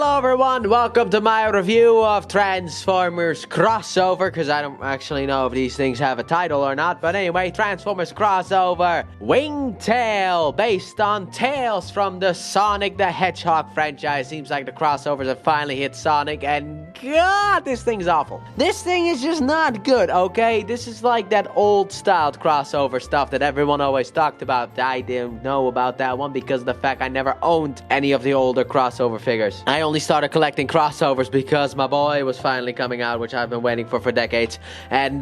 Hello everyone, welcome to my review of Transformers Crossover, because I don't actually know if these things have a title or not, but anyway, Transformers Crossover Wingtail, based on Tails from the Sonic the Hedgehog franchise. Seems like the crossovers have finally hit Sonic, and God, this thing's awful. This thing is just not good, okay? This is like that old-styled crossover stuff that everyone always talked about. I didn't know about that one because of the fact I never owned any of the older crossover figures. I only started collecting crossovers because my boy was finally coming out, which I've been waiting for decades. And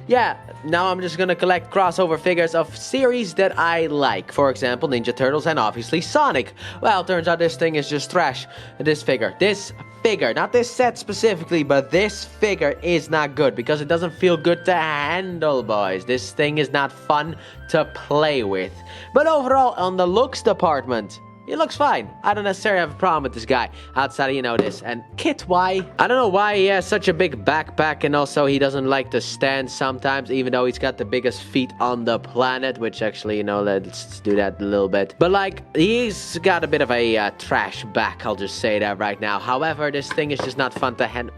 yeah, now I'm just gonna collect crossover figures of series that I like. For example, Ninja Turtles and obviously Sonic. Well, turns out this thing is just trash. This figure, not this set specifically, but this figure is not good because it doesn't feel good to handle, boys. This thing is not fun to play with. But overall, on the looks department, he looks fine. I don't necessarily have a problem with this guy, outside of, you know, this. And Kit, why? I don't know why he has such a big backpack, and also he doesn't like to stand sometimes, even though he's got the biggest feet on the planet, which actually, you know, let's do that a little bit. But, like, he's got a bit of a trash back, I'll just say that right now. However, this thing is just not fun to handle.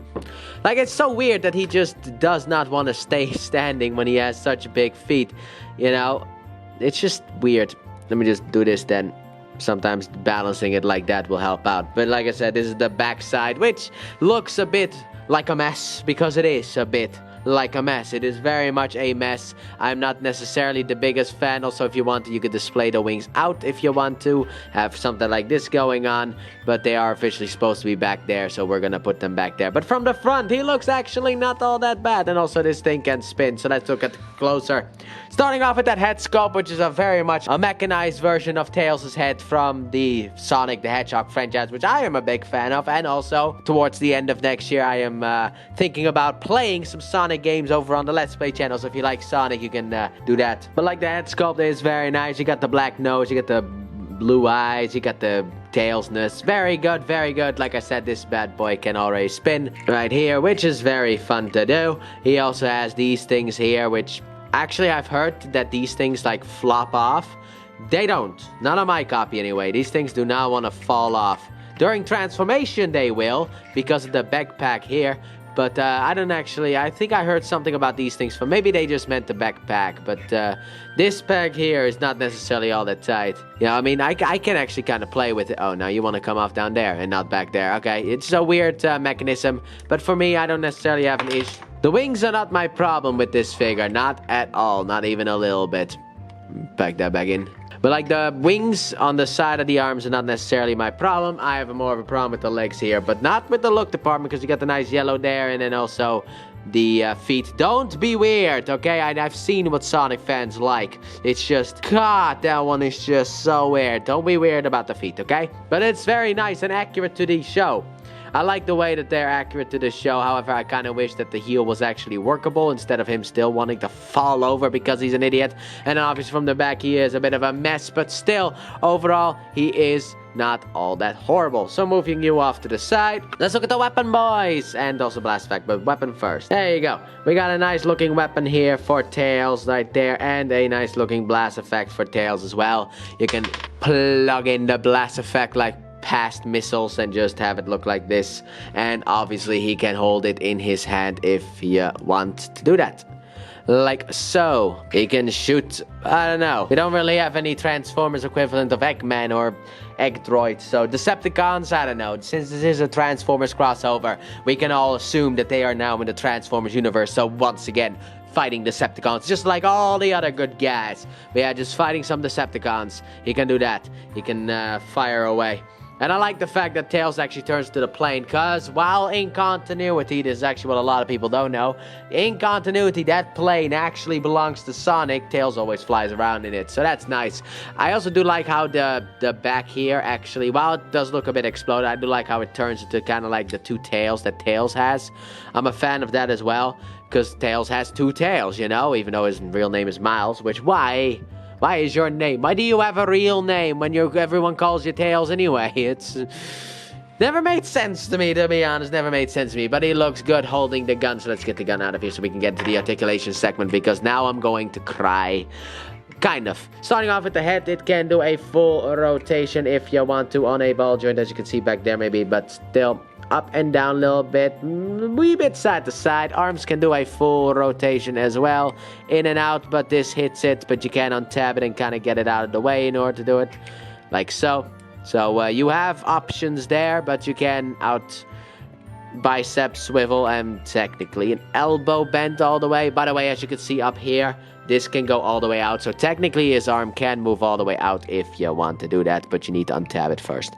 Like, it's so weird that he just does not want to stay standing when he has such big feet, you know? It's just weird. Let me just do this then. Sometimes balancing it like that will help out. But like I said, this is the backside, which looks a bit like a mess, because it is a bit like a mess. It is very much a mess. I'm not necessarily the biggest fan. Also, if you want to, you could display the wings out if you want to have something like this going on, but they are officially supposed to be back there, so we're gonna put them back there. But from the front, he looks actually not all that bad, and also this thing can spin, so let's look at closer. Starting off with that head sculpt, which is a very much a mechanized version of Tails' head from the Sonic the Hedgehog franchise, which I am a big fan of. And also, towards the end of next year, I am thinking about playing some Sonic games over on the Let's Play channel, so if you like Sonic, you can do that. But like, the head sculpt is very nice. You got the black nose, you got the blue eyes, you got the tailsness. Very good, very good. Like I said, this bad boy can already spin right here, which is very fun to do. He also has these things here, which actually I've heard that these things like flop off. They don't. Not on my copy anyway. These things do not want to fall off. During transformation they will, because of the backpack here. But I don't actually, I think I heard something about these things from, maybe they just meant the backpack, but this pack here is not necessarily all that tight. You know, I mean, I can actually kind of play with it. Oh, now you want to come off down there and not back there. Okay, it's a weird mechanism, but for me, I don't necessarily have an issue. The wings are not my problem with this figure, not at all, not even a little bit. Pack that back in. But like, the wings on the side of the arms are not necessarily my problem. I have more of a problem with the legs here, but not with the look department, because you got the nice yellow there, and then also the feet. Don't be weird, okay? I've seen what Sonic fans like. It's just, God, that one is just so weird. Don't be weird about the feet, okay? But it's very nice and accurate to the show. I like the way that they're accurate to the show. However, I kind of wish that the heel was actually workable instead of him still wanting to fall over because he's an idiot. And obviously from the back, he is a bit of a mess. But still, overall, he is not all that horrible. So moving you off to the side, let's look at the weapon, boys. And also blast effect, but weapon first. There you go. We got a nice looking weapon here for Tails right there. And a nice looking blast effect for Tails as well. You can plug in the blast effect like past missiles and just have it look like this, and obviously he can hold it in his hand if you want to do that, like so. He can shoot, I don't know, we don't really have any Transformers equivalent of Eggman or Egg Droid, so Decepticons, I don't know. Since this is a Transformers crossover, we can all assume that they are now in the Transformers universe, so once again, fighting Decepticons, just like all the other good guys. But yeah, just fighting some Decepticons. He can do that. He can fire away. And I like the fact that Tails actually turns to the plane, because while in continuity, this is actually what a lot of people don't know, in continuity, that plane actually belongs to Sonic. Tails always flies around in it, so that's nice. I also do like how the back here actually, while it does look a bit exploded, I do like how it turns into kind of like the two tails that Tails has. I'm a fan of that as well, because Tails has two tails, you know, even though his real name is Miles, which, why? Why is your name? Why do you have a real name when everyone calls you Tails anyway? It's never made sense to me, to be honest. Never made sense to me. But he looks good holding the gun. So let's get the gun out of here so we can get to the articulation segment, because now I'm going to cry. Kind of. Starting off with the head, it can do a full rotation if you want to on a ball joint, as you can see back there maybe, but still up and down a little bit, wee bit side to side. Arms can do a full rotation as well, in and out, but this hits it, but you can untap it and kind of get it out of the way in order to do it, like so. So you have options there, but you can out bicep swivel and technically an elbow bend all the way. By the way, as you can see up here, this can go all the way out, so technically his arm can move all the way out if you want to do that, but you need to untap it first.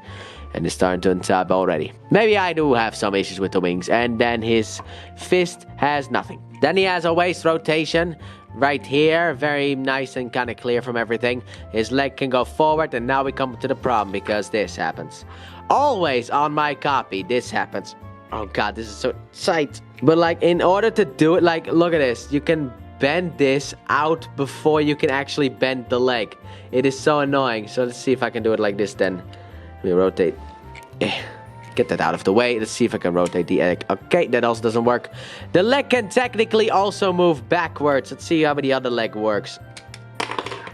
And it's starting to untap already. Maybe I do have some issues with the wings. And then his fist has nothing. Then he has a waist rotation right here. Very nice and kind of clear from everything. His leg can go forward, and now we come to the problem because this happens. Always on my copy, this happens. Oh god, this is so tight. But like, in order to do it, like, look at this. You can bend this out before you can actually bend the leg. It is so annoying. So let's see if I can do it like this then. Let me rotate. Get that out of the way. Let's see if I can rotate the egg. Okay, that also doesn't work. The leg can technically also move backwards. Let's see how the other leg works.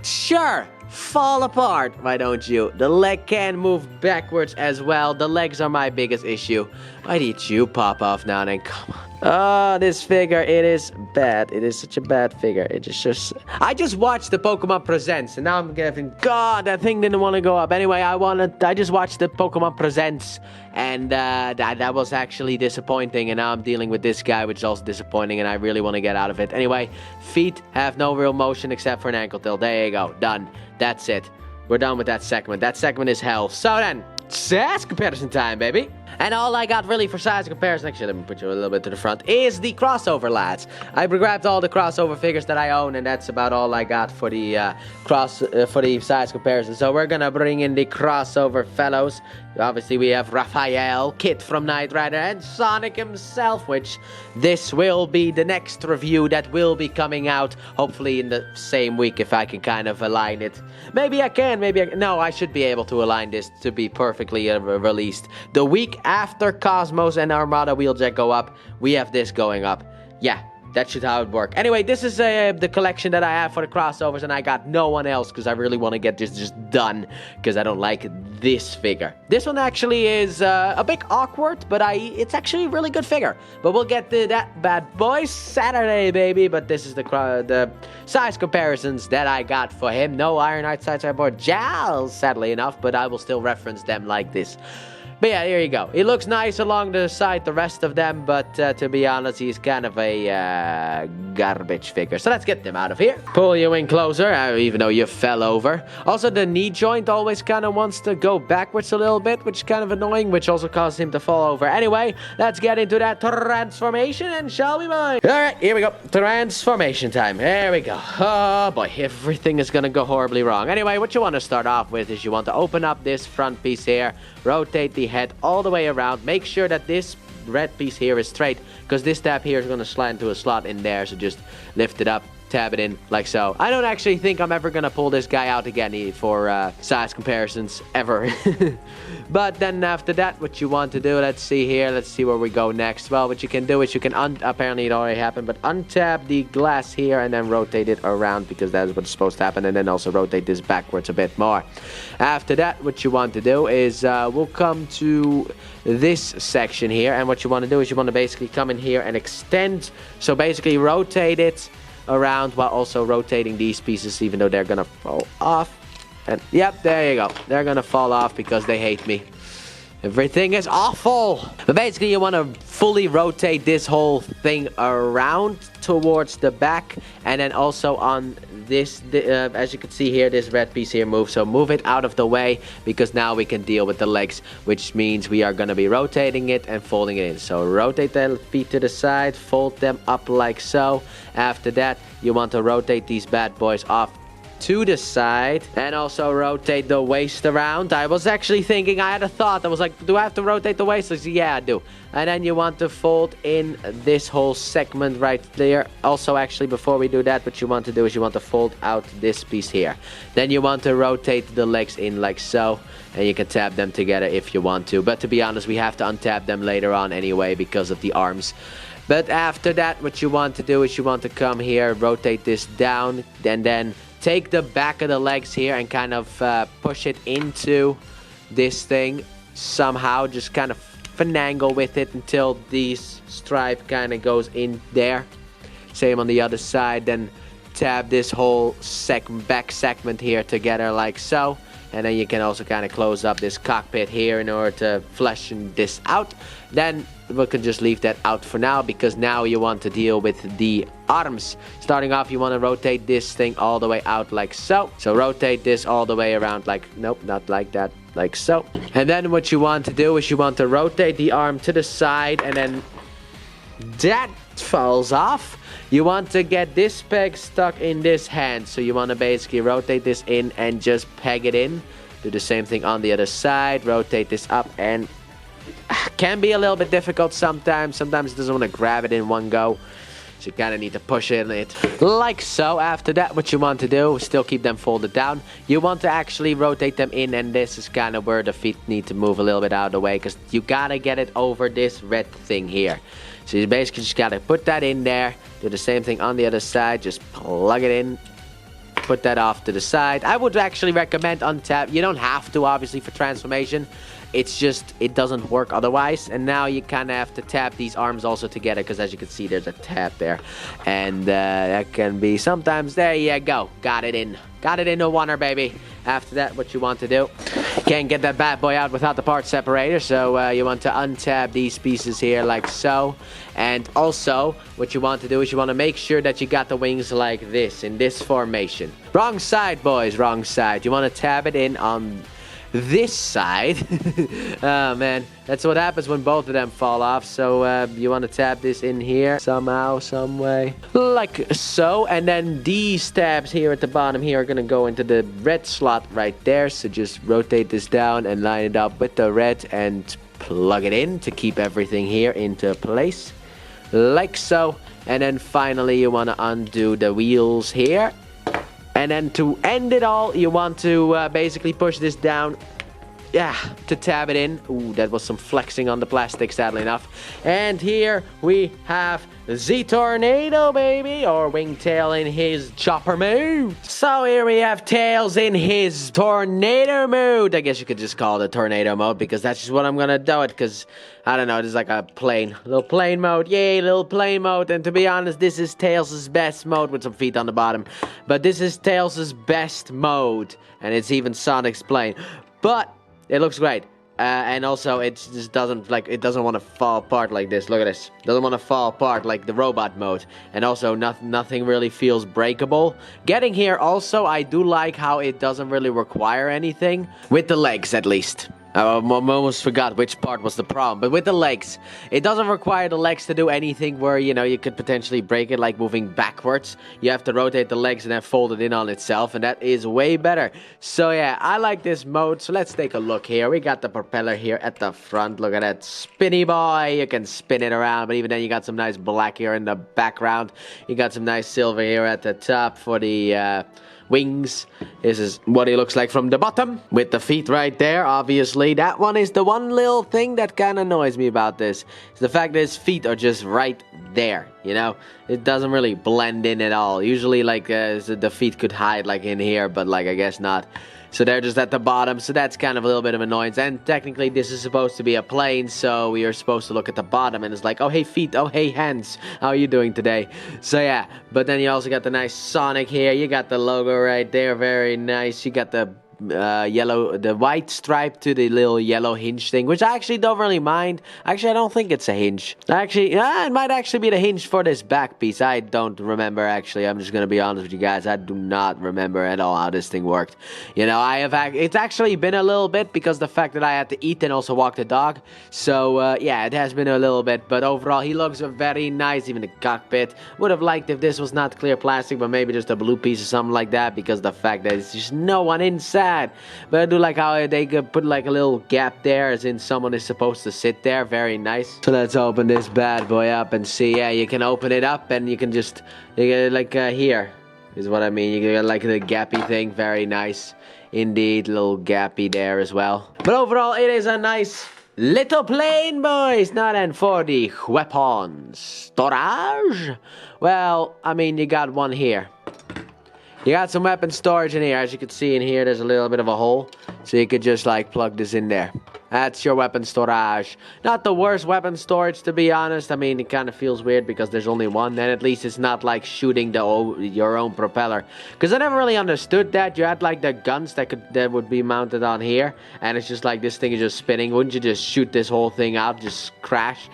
Sure, fall apart. Why don't you? The leg can move backwards as well. The legs are my biggest issue. Why did you pop off now then? Come on. Oh, this figure, it is bad. It is such a bad figure. It is just... I just watched the Pokemon Presents, and now I'm getting... God, that thing didn't want to go up. Anyway, I just watched the Pokemon Presents, and that was actually disappointing, and now I'm dealing with this guy, which is also disappointing, and I really want to get out of it. Anyway, feet have no real motion except for an ankle tail. There you go. Done. That's it. We're done with that segment. That segment is hell. So then, size comparison time, baby. And all I got really for size comparison, actually let me put you a little bit to the front, is the crossover lads. I grabbed all the crossover figures that I own, and that's about all I got for the size comparison. So we're gonna bring in the crossover fellows. Obviously we have Raphael, Kit from Knight Rider, and Sonic himself, which this will be the next review that will be coming out, hopefully in the same week if I can kind of align it. Maybe I can, no, I should be able to align this to be perfectly released. The week after Cosmos and Armada Wheeljack go up, we have this going up. Yeah, that should how it work. Anyway, this is the collection that I have for the crossovers, and I got no one else because I really want to get this just done because I don't like this figure. This one actually is a bit awkward, but it's actually a really good figure. But we'll get to that bad boy Saturday, baby. But this is the size comparisons that I got for him. No Iron Knight size board Jals, sadly enough, but I will still reference them like this. But yeah, here you go. He looks nice along the side, the rest of them, but to be honest, he's kind of a garbage figure. So let's get them out of here. Pull you in closer, even though you fell over. Also, the knee joint always kind of wants to go backwards a little bit, which is kind of annoying, which also causes him to fall over. Anyway, let's get into that transformation, and shall we mind? Alright, here we go. Transformation time. There we go. Oh boy, everything is gonna go horribly wrong. Anyway, what you want to start off with is you want to open up this front piece here, rotate the head all the way around. Make sure that this red piece here is straight, because this tab here is going to slide into a slot in there. So just lift it up, tab it in like so. I don't actually think I'm ever going to pull this guy out again for size comparisons ever. But then after that, what you want to do, let's see here, let's see where we go next. Well, what you can do is you can, apparently it already happened, but untap the glass here and then rotate it around, because that is what's supposed to happen, and then also rotate this backwards a bit more. After that, what you want to do is we'll come to this section here, and what you want to do is you want to basically come in here and extend. So basically rotate it around while also rotating these pieces, even though they're gonna fall off. And yep, there you go. They're gonna fall off because they hate me. Everything is awful. But basically you want to fully rotate this whole thing around towards the back, and then also on this, as you can see here, this red piece here moves. So move it out of the way, because now we can deal with the legs, which means we are going to be rotating it and folding it in. So rotate the feet to the side, fold them up like so. After that, you want to rotate these bad boys off to the side, and also rotate the waist around. I was actually thinking, I had a thought. I was like, do I have to rotate the waist? I said, yeah, I do. And then you want to fold in this whole segment right there. Also, actually, before we do that, what you want to do is you want to fold out this piece here. Then you want to rotate the legs in like so, and you can tap them together if you want to. But to be honest, we have to untap them later on anyway because of the arms. But after that, what you want to do is you want to come here, rotate this down, and then take the back of the legs here and kind of push it into this thing somehow. Just kind of finagle with it until this stripe kind of goes in there. Same on the other side. Then tab this whole back segment here together like so. And then you can also kind of close up this cockpit here in order to flesh this out. Then we can just leave that out for now, because now you want to deal with the arms. Starting off, you want to rotate this thing all the way out like so. So rotate this all the way around like, nope, not like that, like so. And then what you want to do is you want to rotate the arm to the side, and then that falls off. You want to get this peg stuck in this hand. So you want to basically rotate this in and just peg it in. Do the same thing on the other side. Rotate this up, and can be a little bit difficult sometimes. Sometimes it doesn't want to grab it in one go. So you kind of need to push it like so. After that, what you want to do, still keep them folded down. You want to actually rotate them in, and this is kind of where the feet need to move a little bit out of the way, because you got to get it over this red thing here. So you basically just got to put that in there. Do the same thing on the other side. Just plug it in. Put that off to the side. I would actually recommend untap. You don't have to, obviously, for transformation. It's just, it doesn't work otherwise. And now you kind of have to tap these arms also together, because as you can see, there's a tap there. And that can be sometimes, there you go. Got it in. Got it in a oneer, baby. After that, what you want to do, you can't get that bad boy out without the part separator. So you want to untab these pieces here like so. And also, what you want to do is you want to make sure that you got the wings like this, in this formation. Wrong side, boys, wrong side. You want to tab it in on this side. Oh man, that's what happens when both of them fall off. So you want to tab this in here somehow, some way, like so. And then these tabs here at the bottom here are gonna go into the red slot right there. So just rotate this down and line it up with the red and plug it in to keep everything here into place like so. And then finally you want to undo the wheels here. And then to end it all, you want to basically push this down, yeah, to tab it in. Ooh, that was some flexing on the plastic, sadly enough. And here we have the Tornado, baby, or Wingtail in his chopper mode. So here we have Tails in his tornado mode. I guess you could just call it tornado mode, because that's just what I'm gonna do it, because I don't know, this is like a little plane mode. Yay, little plane mode. And to be honest, this is Tails' best mode with some feet on the bottom. But this is Tails' best mode, and it's even Sonic's plane. But it looks great. And also, it just doesn't, like, it doesn't want to fall apart like this. Look at this. It doesn't want to fall apart like the robot mode. And also, nothing really feels breakable. Getting here, also, I do like how it doesn't really require anything. With the legs, at least. I almost forgot which part was the problem. But with the legs, it doesn't require the legs to do anything where, you know, you could potentially break it, like moving backwards. You have to rotate the legs and then fold it in on itself, and that is way better. So yeah, I like this mode. So let's take a look here. We got the propeller here at the front. Look at that spinny boy. You can spin it around, but even then you got some nice black here in the background. You got some nice silver here at the top for the wings. This is what he looks like from the bottom, with the feet right there. Obviously, that one is the one little thing that kind of annoys me about this. Is the fact that his feet are just right there, you know? It doesn't really blend in at all. Usually, like, the feet could hide, like, in here, but, like, I guess not. So they're just at the bottom, so that's kind of a little bit of annoyance. And technically, this is supposed to be a plane, so we are supposed to look at the bottom, and it's like, oh, hey, feet, oh, hey, hands, how are you doing today? So yeah, but then you also got the nice Sonic here. You got the logo right there, very nice. You got the the white stripe to the little yellow hinge thing, which I actually don't really mind. Actually, I don't think it's a hinge. Actually, it might actually be the hinge for this back piece. I don't remember, actually. I'm just gonna be honest with you guys. I do not remember at all how this thing worked. You know, it's actually been a little bit, because the fact that I had to eat and also walk the dog. So, yeah, it has been a little bit, but overall, he looks very nice. Even the cockpit. Would have liked if this was not clear plastic, but maybe just a blue piece or something like that, because the fact that it's just no one inside. But I do like how they could put like a little gap there, as in someone is supposed to sit there. Very nice. So let's open this bad boy up and see. Yeah, you can open it up and you can just, here is what I mean. You get like the gappy thing. Very nice indeed. Little gappy there as well. But overall, it is a nice little plane, boys. Now then, for the weapons storage. Well, I mean, you got one here. You got some weapon storage in here. As you can see in here, there's a little bit of a hole. So you could just like plug this in there. That's your weapon storage. Not the worst weapon storage, to be honest. I mean, it kind of feels weird because there's only one. And at least it's not like shooting your own propeller. Because I never really understood that. You had like the guns that would be mounted on here. And it's just like this thing is just spinning. Wouldn't you just shoot this whole thing out? Just crash?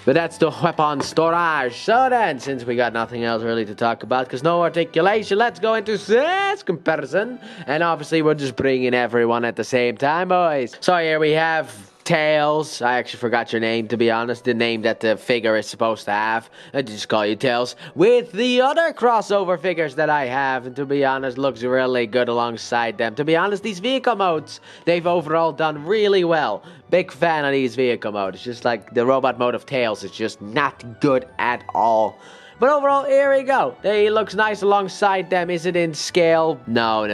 But that's the weapon storage. So then, since we got nothing else really to talk about, because no articulation, let's go into size comparison. And obviously, we're just bringing everyone at the same time, boys. So here we have Tails. I actually forgot your name, to be honest. The name that the figure is supposed to have. I just call you Tails. With the other crossover figures that I have. And to be honest, looks really good alongside them. To be honest, these vehicle modes, they've overall done really well. Big fan of these vehicle modes. It's just like the robot mode of Tails. It's just not good at all. But overall, here we go. He looks nice alongside them. Is it in scale? No.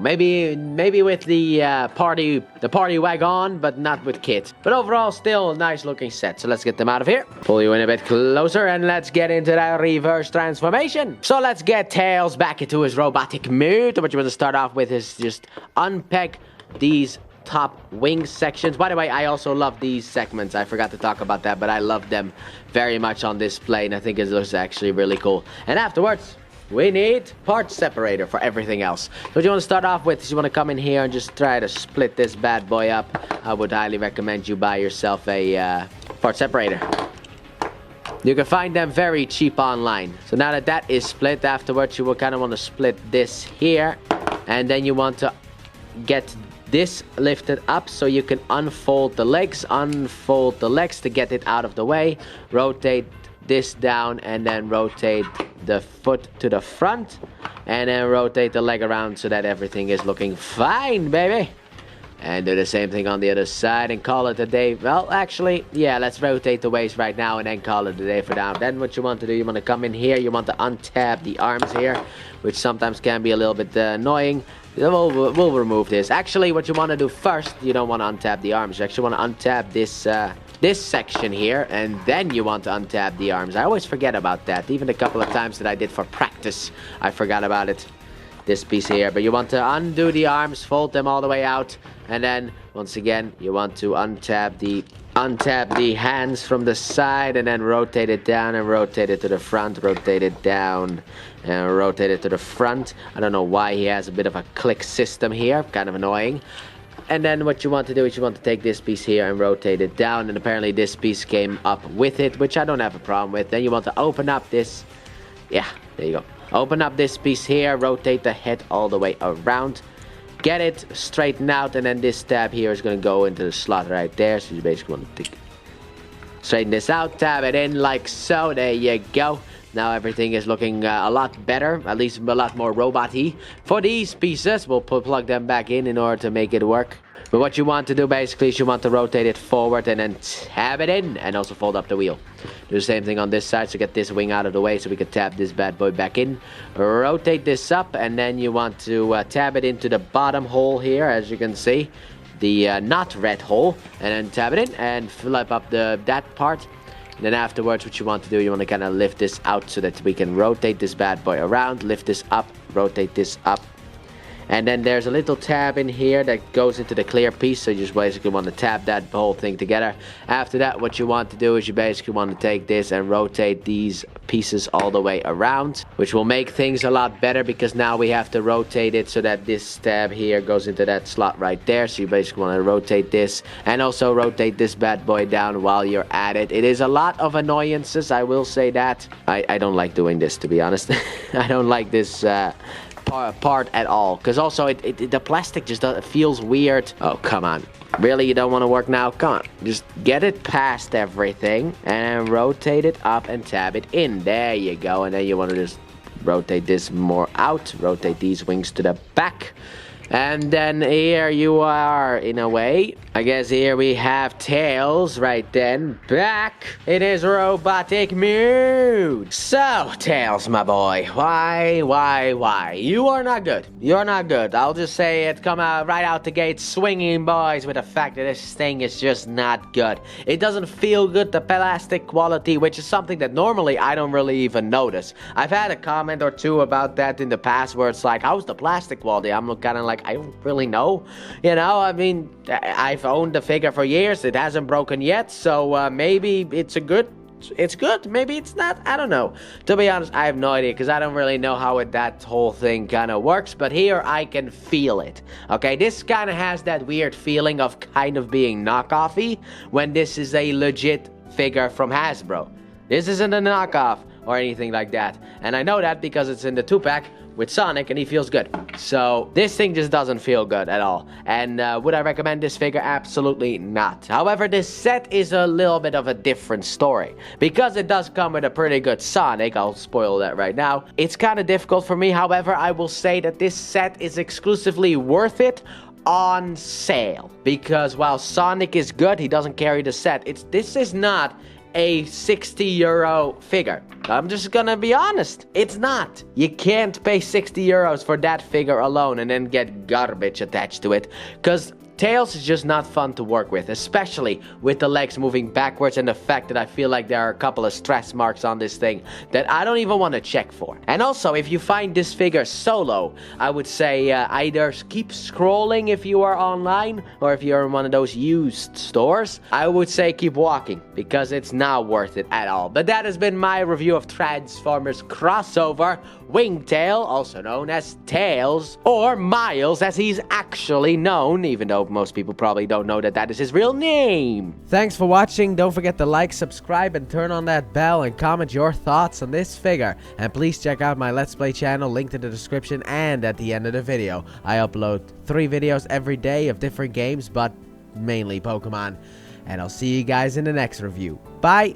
Maybe with the party wagon, but not with Kit. But overall, still a nice looking set. So let's get them out of here. Pull you in a bit closer and let's get into that reverse transformation. So let's get Tails back into his robotic mood. What you want to start off with is just unpack these top wing sections. By the way, I also love these segments. I forgot to talk about that, but I love them very much on this plane. I think it looks actually really cool. And afterwards, we need part separator for everything else. So what you want to start off with is you want to come in here and just try to split this bad boy up. I would highly recommend you buy yourself a part separator. You can find them very cheap online. So now that that is split, afterwards you will kind of want to split this here. And then you want to get this lifted up so you can unfold the legs to get it out of the way. Rotate this down and then rotate the foot to the front and then rotate the leg around so that everything is looking fine, baby. And do the same thing on the other side and call it a day. Well, actually, yeah, let's rotate the waist right now and then call it a day for now. Then what you want to do, you want to come in here, you want to untab the arms here, which sometimes can be a little bit annoying. We'll remove this. Actually, what you want to do first, you don't want to untap the arms. You actually want to untap this section here, and then you want to untap the arms. I always forget about that. Even a couple of times that I did for practice, I forgot about it. This piece here. But you want to undo the arms, fold them all the way out, and then, once again, you want to untap the hands from the side, and then rotate it down and rotate it to the front, rotate it down and rotate it to the front. I don't know why he has a bit of a click system here, kind of annoying. And then what you want to do is you want to take this piece here and rotate it down, and apparently this piece came up with it, which I don't have a problem with. Then you want to open up this, yeah, there you go. Open up this piece here, rotate the head all the way around. Get it straightened out, and then this tab here is going to go into the slot right there. So you basically want to straighten this out, tab it in like so. There you go. Now everything is looking a lot better, at least a lot more robot-y. For these pieces, we'll plug them back in order to make it work. But what you want to do basically is you want to rotate it forward and then tab it in and also fold up the wheel. Do the same thing on this side, so get this wing out of the way so we can tab this bad boy back in. Rotate this up, and then you want to tab it into the bottom hole here, as you can see. The not red hole, and then tab it in and flip up that part. And then afterwards, what you want to do, you want to kind of lift this out so that we can rotate this bad boy around, lift this up, rotate this up. And then there's a little tab in here that goes into the clear piece, so you just basically want to tab that whole thing together. After that, what you want to do is you basically want to take this and rotate these pieces all the way around, which will make things a lot better because now we have to rotate it so that this tab here goes into that slot right there. So you basically want to rotate this and also rotate this bad boy down while you're at it. It is a lot of annoyances, I will say that. I don't like doing this, to be honest. I don't like this part at all, because also the plastic just feels weird. Oh, come on. Really, you don't want to work now? Come on, just get it past everything and rotate it up and tab it in. There you go. And then you want to just rotate this more out, rotate these wings to the back, And then here you are, in a way. I guess here we have Tails right then. Back in his robotic mood. So, Tails, my boy. Why? You are not good. You're not good. I'll just say it. Come out right out the gate swinging, boys, with the fact that this thing is just not good. It doesn't feel good, the plastic quality, which is something that normally I don't really even notice. I've had a comment or two about that in the past where it's like, how's the plastic quality? I'm kind of like, I don't really know. You know, I mean, I've owned the figure for years. It hasn't broken yet, so maybe it's good. Maybe it's not. I don't know. To be honest, I have no idea because I don't really know how that whole thing kind of works. But here I can feel it. Okay, this kind of has that weird feeling of kind of being knockoffy when this is a legit figure from Hasbro. This isn't a knockoff or anything like that. And I know that because it's in the 2-pack with Sonic and he feels good. So this thing just doesn't feel good at all. And would I recommend this figure? Absolutely not. However, this set is a little bit of a different story. Because it does come with a pretty good Sonic, I'll spoil that right now. It's kind of difficult for me. However, I will say that this set is exclusively worth it on sale. Because while Sonic is good, he doesn't carry the set. This is not a 60 euro figure. I'm just gonna be honest. It's not. You can't pay 60 euros for that figure alone and then get garbage attached to it. Because Tails is just not fun to work with, especially with the legs moving backwards and the fact that I feel like there are a couple of stress marks on this thing that I don't even want to check for. And also, if you find this figure solo, I would say either keep scrolling if you are online or if you're in one of those used stores, I would say keep walking because it's not worth it at all. But that has been my review of Transformers Crossover Wingtail, also known as Tails, or Miles as he's actually known, even though most people probably don't know that is his real name. Thanks for watching. Don't forget to like, subscribe, and turn on that bell and comment your thoughts on this figure. And please check out my Let's Play channel, linked in the description and at the end of the video. I upload 3 videos every day of different games, but mainly Pokemon. And I'll see you guys in the next review. Bye!